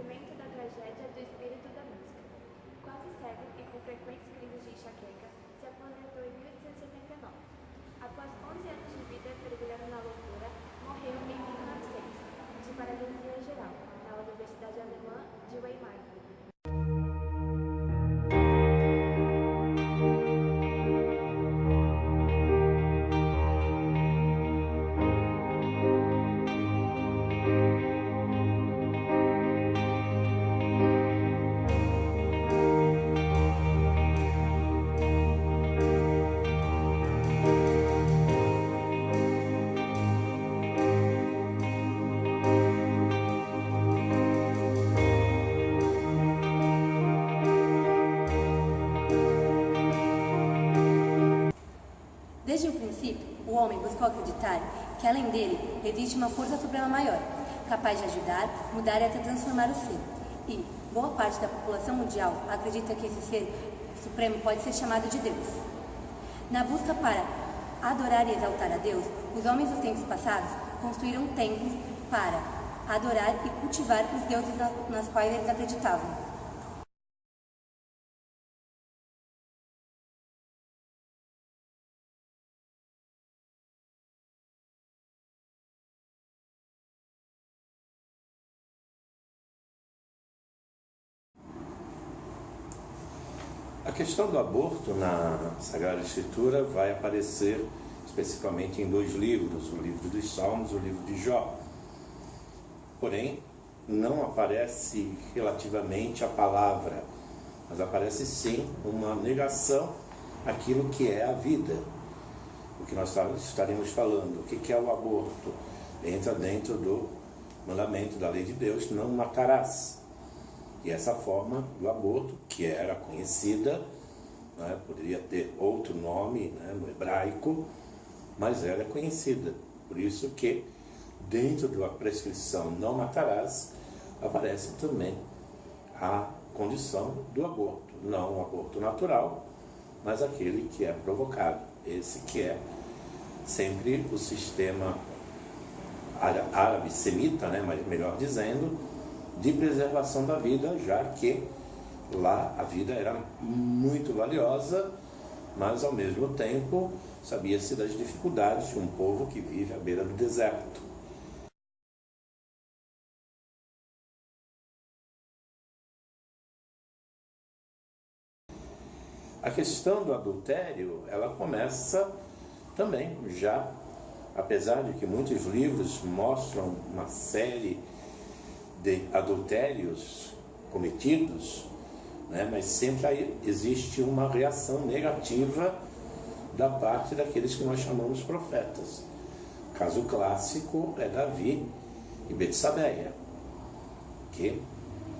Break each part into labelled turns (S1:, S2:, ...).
S1: nascimento da tragédia do espírito da música. Quase cego e com frequentes crises de enxaqueca, se aposentou em 1879. Após 11 anos de vida mergulhando na loucura, morreu em 1900, de paralisia geral, na Universidade Alemã de Weimar.
S2: Desde o princípio, o homem buscou acreditar que além dele existe uma força suprema maior, capaz de ajudar, mudar e até transformar o ser. E boa parte da população mundial acredita que esse ser supremo pode ser chamado de Deus. Na busca para adorar e exaltar a Deus, os homens dos tempos passados construíram templos para adorar e cultivar os deuses nas quais eles acreditavam.
S3: A questão do aborto na Sagrada Escritura vai aparecer especificamente em 2 livros, o livro dos Salmos e o livro de Jó. Porém, não aparece relativamente a palavra, mas aparece sim uma negação àquilo que é a vida. O que nós estaremos falando, o que é o aborto? Entra dentro do mandamento da lei de Deus, não matarás. E essa forma do aborto, que era conhecida, né, poderia ter outro nome, né, no hebraico, mas ela é conhecida. Por isso que dentro da prescrição não matarás, aparece também a condição do aborto. Não o aborto natural, mas aquele que é provocado. Esse que é sempre o sistema árabe-semita, né, mas melhor dizendo, de preservação da vida, já que lá a vida era muito valiosa, mas ao mesmo tempo sabia-se das dificuldades de um povo que vive à beira do deserto. A questão do adultério, ela começa também já, apesar de que muitos livros mostram uma série de adultérios cometidos, né? Mas sempre existe uma reação negativa da parte daqueles que nós chamamos profetas. O caso clássico é Davi e Betsabeia, que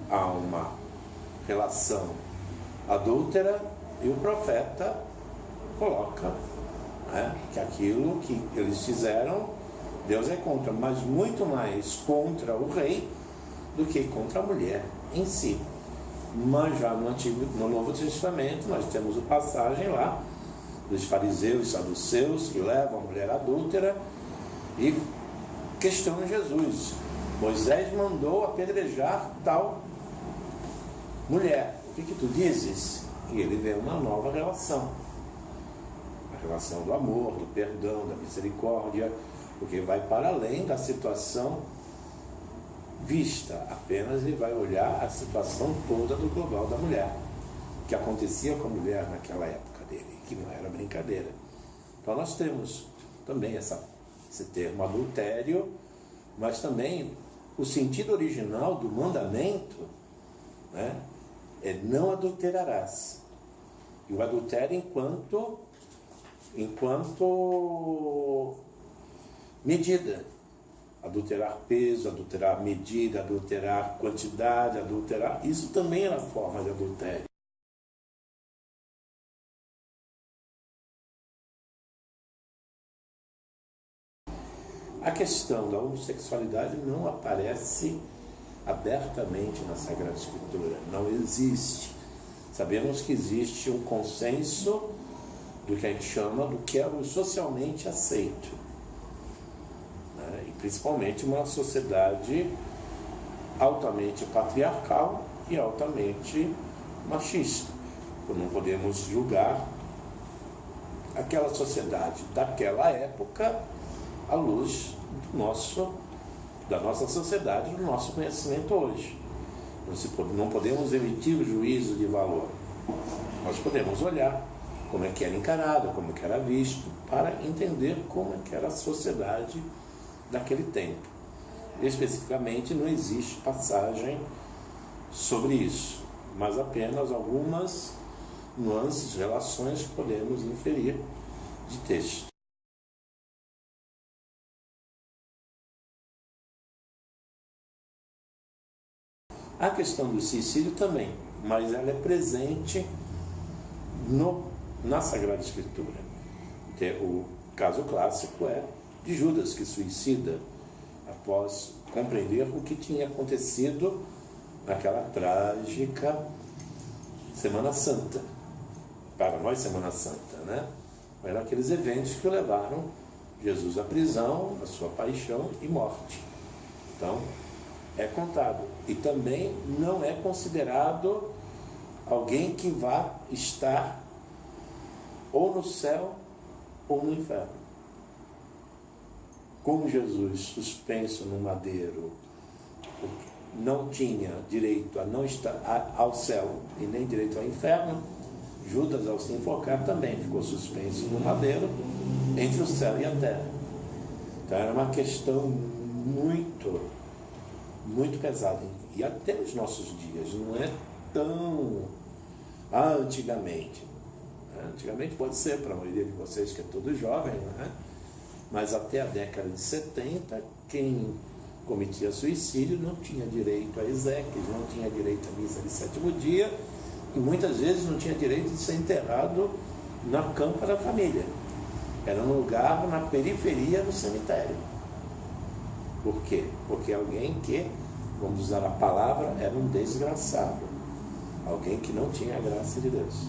S3: há uma relação adúltera e o profeta coloca, né, que aquilo que eles fizeram, Deus é contra, mas muito mais contra o rei do que contra a mulher em si. Mas já no Novo Testamento nós temos a passagem lá dos fariseus e saduceus que levam a mulher adúltera e questionam Jesus. Moisés mandou apedrejar tal mulher. O que tu dizes? E ele vê uma nova relação. A relação do amor, do perdão, da misericórdia, porque vai para além da situação vista apenas, e vai olhar a situação toda do global da mulher, que acontecia com a mulher naquela época dele, que não era brincadeira. Então nós temos também esse termo adultério, mas também o sentido original do mandamento, né, é não adulterarás. E o adultério enquanto medida. Adulterar peso, adulterar medida, adulterar quantidade, adulterar... Isso também é uma forma de adultério. A questão da homossexualidade não aparece abertamente na Sagrada Escritura. Não existe. Sabemos que existe um consenso do que a gente chama do que é o socialmente aceito. E principalmente uma sociedade altamente patriarcal e altamente machista. Não podemos julgar aquela sociedade daquela época à luz da nossa sociedade, do nosso conhecimento hoje. Não podemos emitir o juízo de valor. Nós podemos olhar como é que era encarado, como é que era visto, para entender como é que era a sociedade daquele tempo. Especificamente, não existe passagem sobre isso, mas apenas algumas nuances, relações que podemos inferir de texto. A questão do suicídio também, mas ela é presente na Sagrada Escritura. O caso clássico é de Judas, que suicida após compreender o que tinha acontecido naquela trágica Semana Santa. Para nós, Semana Santa, né? Eram aqueles eventos que levaram Jesus à prisão, à sua paixão e morte. Então, é contado. E também não é considerado alguém que vá estar ou no céu ou no inferno. Como Jesus, suspenso no madeiro, não tinha direito a não estar ao céu e nem direito ao inferno, Judas, ao se enforcar, também ficou suspenso no madeiro entre o céu e a terra. Então era uma questão muito, muito pesada. E até os nossos dias, não é tão antigamente. Antigamente pode ser, para a maioria de vocês que é todo jovem, né? Mas até a década de 70, quem cometia suicídio não tinha direito a exéquias, não tinha direito à missa de sétimo dia e muitas vezes não tinha direito de ser enterrado na campa da família. Era num lugar na periferia do cemitério. Por quê? Porque alguém que, vamos usar a palavra, era um desgraçado. Alguém que não tinha a graça de Deus.